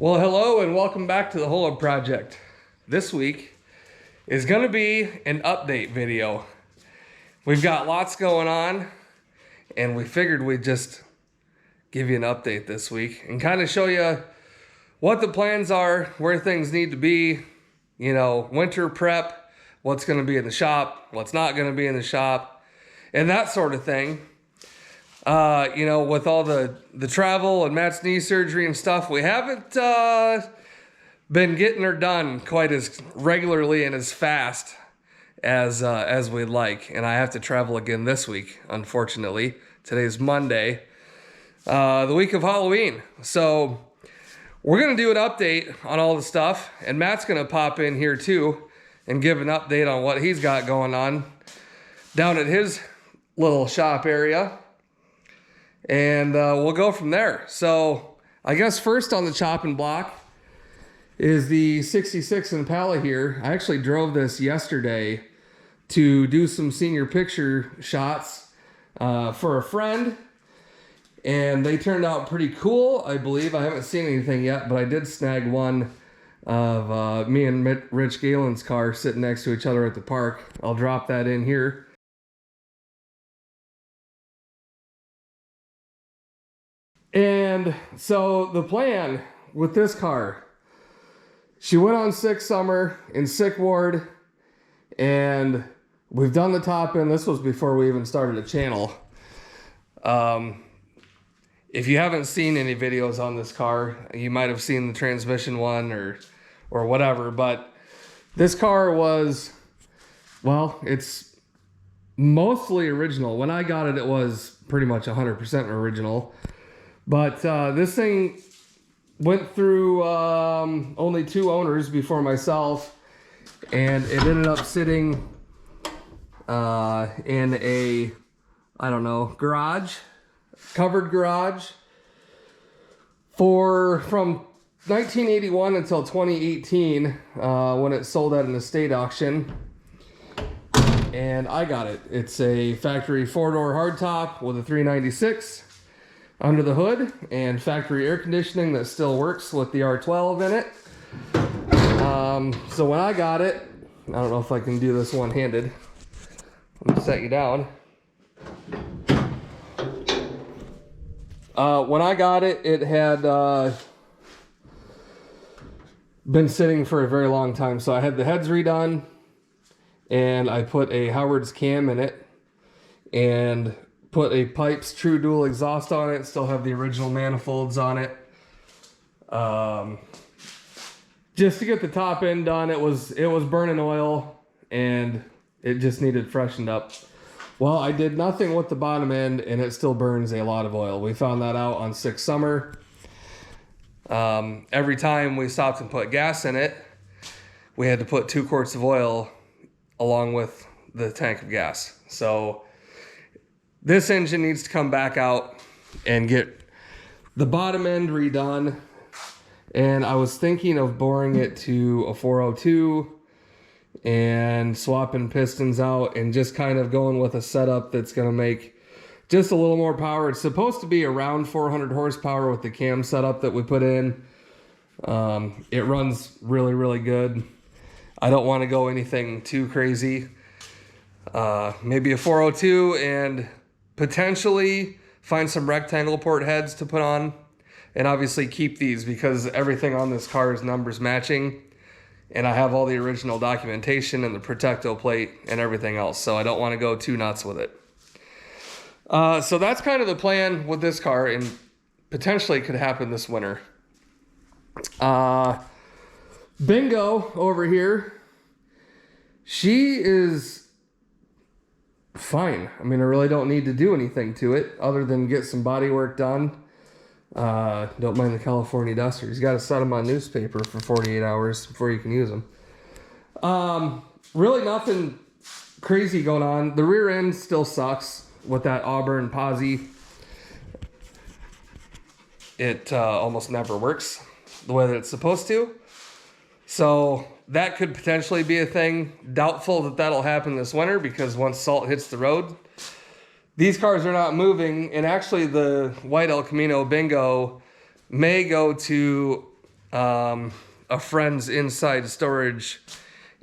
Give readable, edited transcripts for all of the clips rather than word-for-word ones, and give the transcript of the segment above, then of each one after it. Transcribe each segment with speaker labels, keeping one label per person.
Speaker 1: Well, hello and welcome back to the Holo Project. This week is going to be an update video. We've got lots going on and we figured we'd just give you an update this week and kind of show you what the plans are, where things need to be, you know, winter prep, what's going to be in the shop, what's not going to be in the shop, and that sort of thing. You know, with all the travel and Matt's knee surgery and stuff, we haven't been getting her done quite as regularly and as fast as we'd like. And I have to travel again this week, unfortunately. Today's Monday, the week of Halloween. So we're going to do an update on all the stuff. And Matt's going to pop in here too and give an update on what he's got going on down at his little shop area. And we'll go from there. So I guess first on the chopping block is the 66 Impala here. I actually drove this yesterday to do some senior picture shots for a friend. And they turned out pretty cool, I believe. I haven't seen anything yet, but I did snag one of me and Rich Galen's car sitting next to each other at the park. I'll drop that in here. And so the plan with this car, she went on sick summer in sick ward, and we've done the top end. This was before we even started a channel. If you haven't seen any videos on this car, you might have seen the transmission one or whatever, but this car was, well, it's mostly original. When I got it, it was pretty much 100% original. But this thing went through only 2 owners before myself, and it ended up sitting in a, I don't know, garage, covered garage, from 1981 until 2018 when it sold at an estate auction. And I got it. It's a factory 4-door hardtop with a 396. Under the hood and factory air conditioning that still works with the R12 in it. So when I got it, I don't know if I can do this one-handed. Let me set you down. When I got it, it had been sitting for a very long time. So I had the heads redone and I put a Howard's cam in it and put a Pipes True Dual exhaust on it. Still have the original manifolds on it. Just to get the top end done, it was burning oil and it just needed freshened up. Well, I did nothing with the bottom end and it still burns a lot of oil. We found that out on sick summer. Every time we stopped and put gas in it, we had to put 2 quarts of oil along with the tank of gas. So this engine needs to come back out and get the bottom end redone. And I was thinking of boring it to a 402 and swapping pistons out and just kind of going with a setup that's going to make just a little more power. It's supposed to be around 400 horsepower with the cam setup that we put in. It runs really, really good. I don't want to go anything too crazy. Maybe a 402 and potentially find some rectangle port heads to put on, and obviously keep these because everything on this car is numbers matching, and I have all the original documentation and the Protecto plate and everything else, so I don't want to go too nuts with it. So that's kind of the plan with this car, and potentially could happen this winter. Bingo over here, she is fine. I mean, I really don't need to do anything to it other than get some body work done. Don't mind the California duster. He's got to set them on newspaper for 48 hours before you can use them. Really nothing crazy going on. The rear end still sucks with that Auburn posi. It almost never works the way that it's supposed to. So that could potentially be a thing. Doubtful that that'll happen this winter because once salt hits the road, these cars are not moving. And actually the white El Camino Bingo may go to a friend's inside storage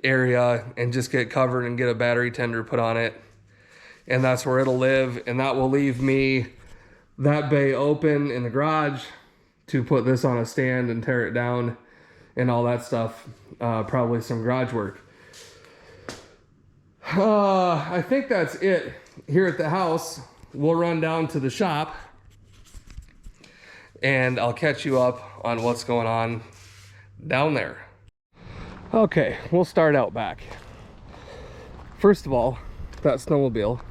Speaker 1: area and just get covered and get a battery tender put on it. And that's where it'll live. And that will leave me that bay open in the garage to put this on a stand and tear it down and all that stuff. Probably some garage work. I think that's it here at the house. We'll run down to the shop and I'll catch you up on what's going on down there. Okay, we'll start out back. First of all, that snowmobile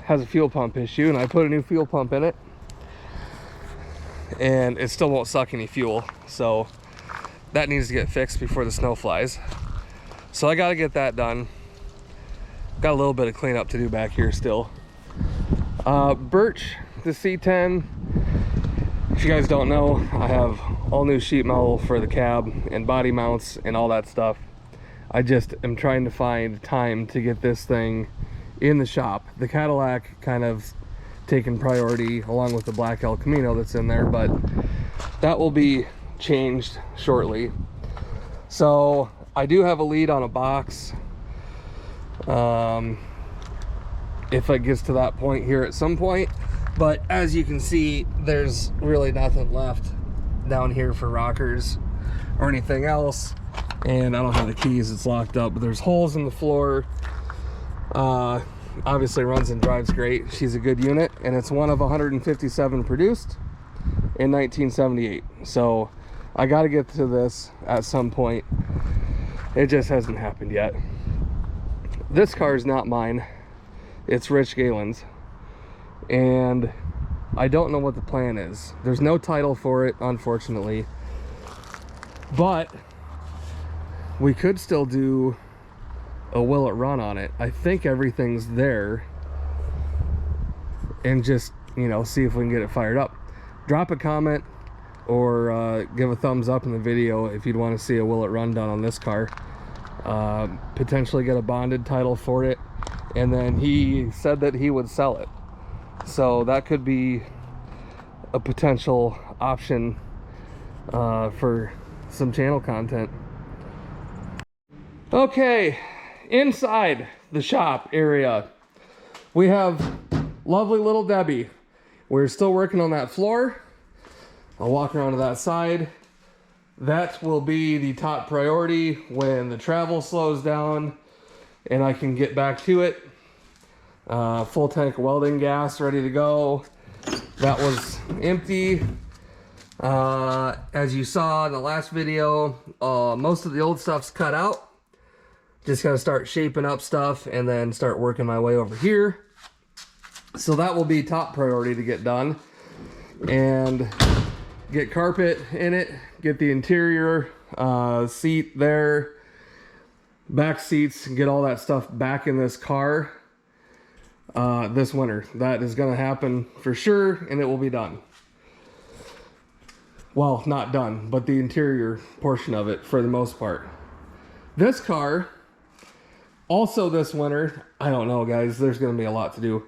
Speaker 1: has a fuel pump issue, and I put a new fuel pump in it, and it still won't suck any fuel, so that needs to get fixed before the snow flies. So I got to get that done. Got a little bit of cleanup to do back here still. Birch, the C10, if you guys don't know, I have all new sheet metal for the cab and body mounts and all that stuff. I just am trying to find time to get this thing in the shop. The Cadillac kind of taken priority along with the black El Camino that's in there, but that will be changed shortly. So I do have a lead on a box. If it gets to that point here at some point, but as you can see, there's really nothing left down here for rockers or anything else. And I don't have the keys, it's locked up, but there's holes in the floor. Obviously runs and drives great. She's a good unit, and it's one of 157 produced in 1978. So I got to get to this at some point. It just hasn't happened yet. This car is not mine. It's Rich Galen's. And I don't know what the plan is. There's no title for it, unfortunately. But we could still do a will it run on it. I think everything's there. And just, you know, see if we can get it fired up. Drop a comment or give a thumbs up in the video if you'd want to see a will it run done on this car. Potentially get a bonded title for it. And then he said that he would sell it. So that could be a potential option for some channel content. Okay, inside the shop area, we have lovely little Debbie. We're still working on that floor. I'll walk around to that side. That will be the top priority when the travel slows down and I can get back to it. Full tank of welding gas ready to go. That was empty. As you saw in the last video, most of the old stuff's cut out. Just gotta start shaping up stuff and then start working my way over here. So that will be top priority to get done. And get carpet in it, get the interior seat there, back seats, get all that stuff back in this car this winter. That is gonna happen for sure, and it will be done. Well, not done, but the interior portion of it for the most part. This car, also this winter, I don't know guys, there's gonna be a lot to do.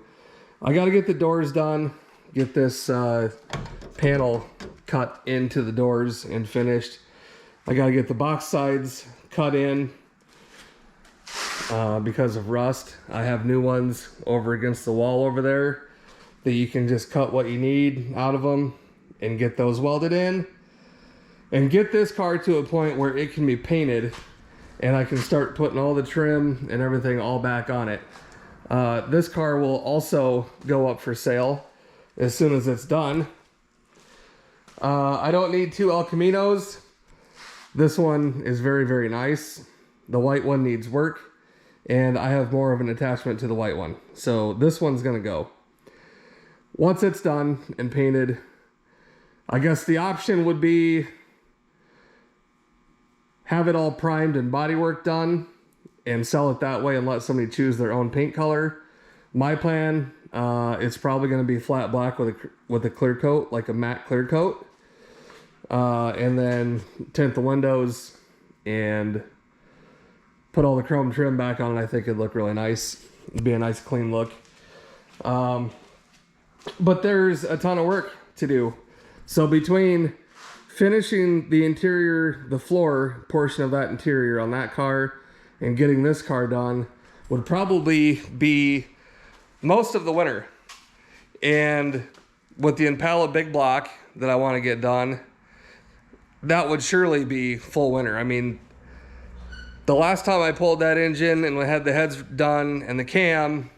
Speaker 1: I gotta get the doors done, get this panel cut into the doors and finished. I gotta get the box sides cut in because of rust. I have new ones over against the wall over there that you can just cut what you need out of them and get those welded in and get this car to a point where it can be painted and I can start putting all the trim and everything all back on it. This car will also go up for sale as soon as it's done. I don't need two El Caminos. This one is very, very nice. The white one needs work, and I have more of an attachment to the white one. So this one's gonna go. Once it's done and painted, I guess the option would be have it all primed and bodywork done and sell it that way and let somebody choose their own paint color. My plan, it's probably going to be flat black with a clear coat, like a matte clear coat, and then tint the windows and put all the chrome trim back on it. I think it'd look really nice. It'd be a nice clean look. But there's a ton of work to do. So between finishing the interior, the floor portion of that interior on that car and getting this car done would probably be most of the winter. And with the Impala big block that I want to get done, that would surely be full winter. I mean, the last time I pulled that engine and we had the heads done and the cam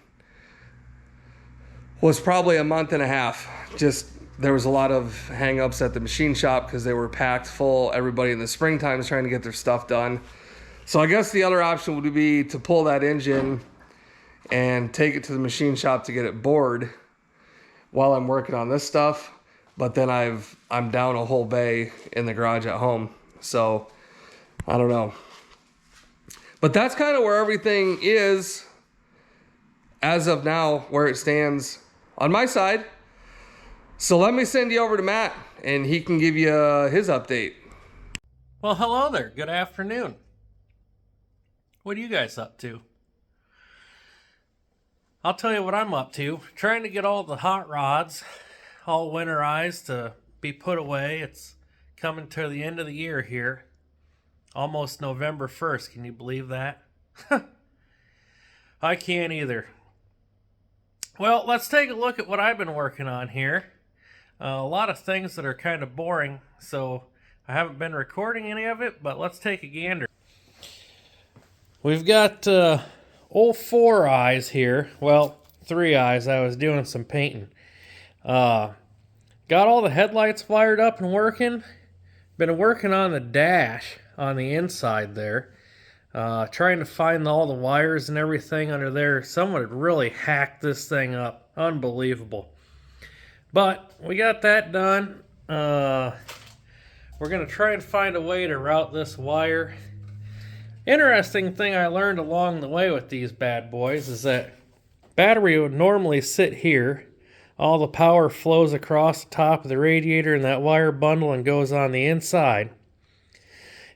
Speaker 1: was probably a month and a half. Just there was a lot of hang-ups at the machine shop because they were packed full. Everybody in the springtime is trying to get their stuff done. So I guess the other option would be to pull that engine and take it to the machine shop to get it bored while I'm working on this stuff. But then I'm down a whole bay in the garage at home. So I don't know. But that's kind of where everything is as of now, where it stands on my side. So let me send you over to Matt and he can give you his update.
Speaker 2: Well, hello there. Good afternoon. What are you guys up to? I'll tell you what I'm up to. Trying to get all the hot rods all winterized to be put away. It's coming to the end of the year here. Almost November 1st. Can you believe that? I can't either. Well, let's take a look at what I've been working on here. A lot of things that are kind of boring, so I haven't been recording any of it, but let's take a gander. We've got old 4 eyes here. Well, 3 eyes. I was doing some painting. Got all the headlights wired up and working. Been working on the dash on the inside there. Trying to find all the wires and everything under there. Someone had really hacked this thing up. Unbelievable. But we got that done. We're going to try and find a way to route this wire. Interesting thing I learned along the way with these bad boys is that battery would normally sit here. All the power flows across the top of the radiator and that wire bundle and goes on the inside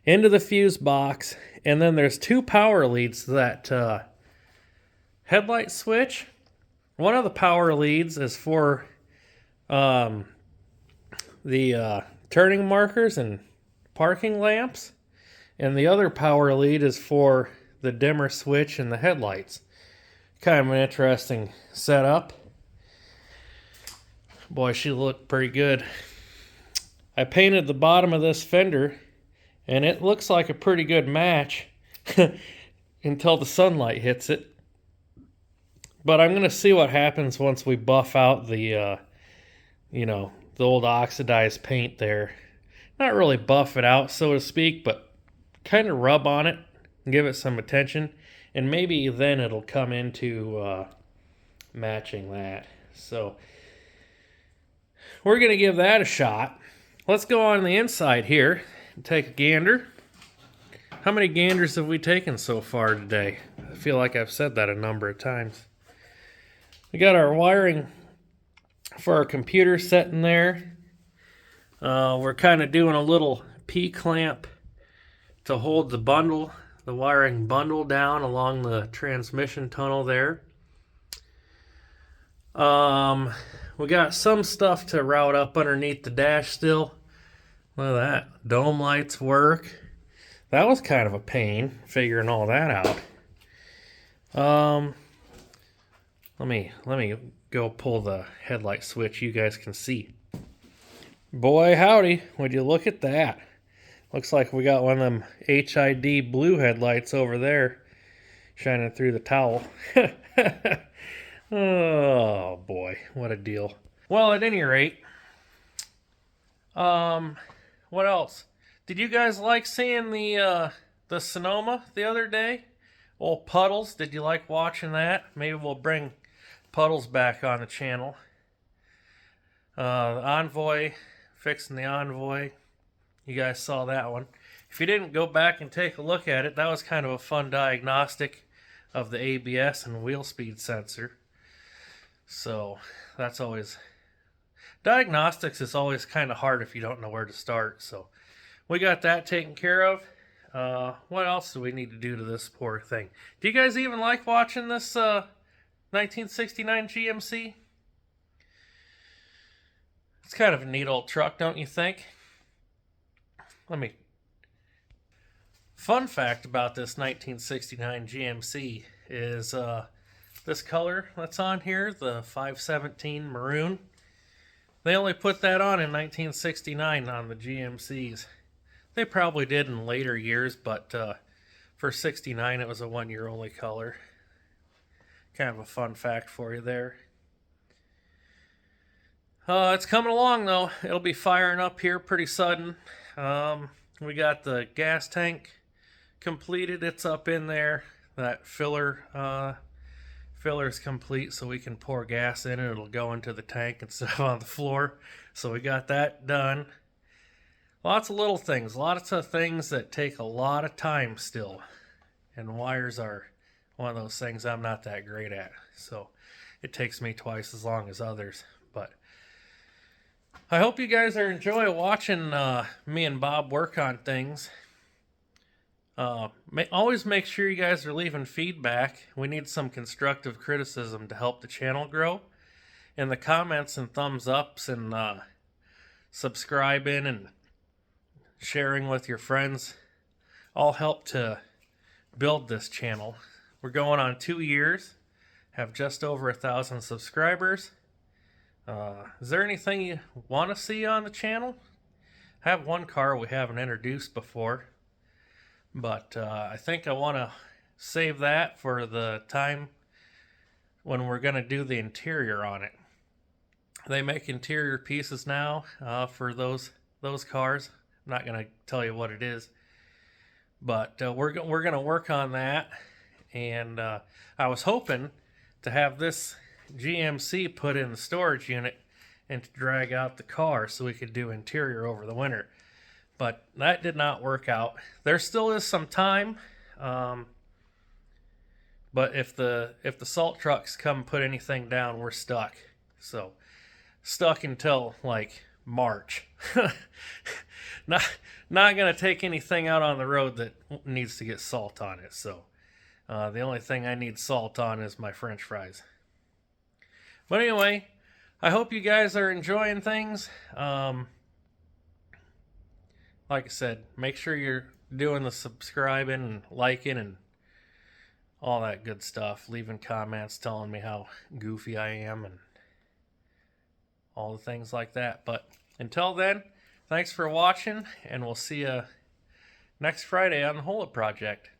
Speaker 2: into the fuse box. And then there's 2 power leads to that headlight switch. One of the power leads is for the turning markers and parking lamps. And the other power lead is for the dimmer switch and the headlights. Kind of an interesting setup. Boy, she looked pretty good. I painted the bottom of this fender, and it looks like a pretty good match until the sunlight hits it. But I'm going to see what happens once we buff out the, the old oxidized paint there. Not really buff it out, so to speak, but kind of rub on it and give it some attention. And maybe then it'll come into matching that. So we're going to give that a shot. Let's go on the inside here and take a gander. How many ganders have we taken so far today? I feel like I've said that a number of times. We got our wiring for our computer sitting there. We're kind of doing a little P-clamp to hold the bundle, the wiring bundle down along the transmission tunnel there. We got some stuff to route up underneath the dash still. Look at that. Dome lights work. That was kind of a pain, figuring all that out. Let me go pull the headlight switch. You guys can see. Boy, howdy. Would you look at that? Looks like we got one of them HID blue headlights over there shining through the towel. Oh, boy. What a deal. Well, at any rate, what else? Did you guys like seeing the Sonoma the other day? Old Puddles, did you like watching that? Maybe we'll bring Puddles back on the channel. The Envoy, fixing the Envoy. You guys saw that one. If you didn't, go back and take a look at it. That was kind of a fun diagnostic of the ABS and wheel speed sensor. So that's always... Diagnostics is always kind of hard if you don't know where to start. So we got that taken care of. What else do we need to do to this poor thing? Do you guys even like watching this 1969 GMC? It's kind of a neat old truck, don't you think? let me. Fun fact about this 1969 GMC is this color that's on here, the 517 maroon. They only put that on in 1969 on the GMCs. They probably did in later years, but for 69 it was a 1 year only color. Kind of a fun fact for you there. It's coming along though. It'll be firing up here pretty sudden. We got the gas tank completed. It's up in there. That filler's complete, so we can pour gas in it. It'll go into the tank instead of on the floor. So we got that done. Lots of little things. Lots of things that take a lot of time still. And wires are one of those things I'm not that great at. So it takes me twice as long as others. But I hope you guys are enjoying watching me and Bob work on things. Always make sure you guys are leaving feedback. We need some constructive criticism to help the channel grow. And the comments and thumbs ups and subscribing and sharing with your friends all help to build this channel. We're going on 2 years, have just over 1,000 subscribers. Is there anything you want to see on the channel? I have one car we haven't introduced before, but I think I want to save that for the time when we're going to do the interior on it. They make interior pieces now for those cars. I'm not going to tell you what it is, but we're going to work on that. And I was hoping to have this GMC put in the storage unit and to drag out the car so we could do interior over the winter. But that did not work out. There still is some time. But if the salt trucks come put anything down, we're stuck. So stuck until like March. Not gonna take anything out on the road that needs to get salt on it. So the only thing I need salt on is my French fries. But anyway, I hope you guys are enjoying things. Like I said, make sure you're doing the subscribing and liking and all that good stuff. Leaving comments telling me how goofy I am and all the things like that. But until then, thanks for watching, and we'll see you next Friday on the Hula Project.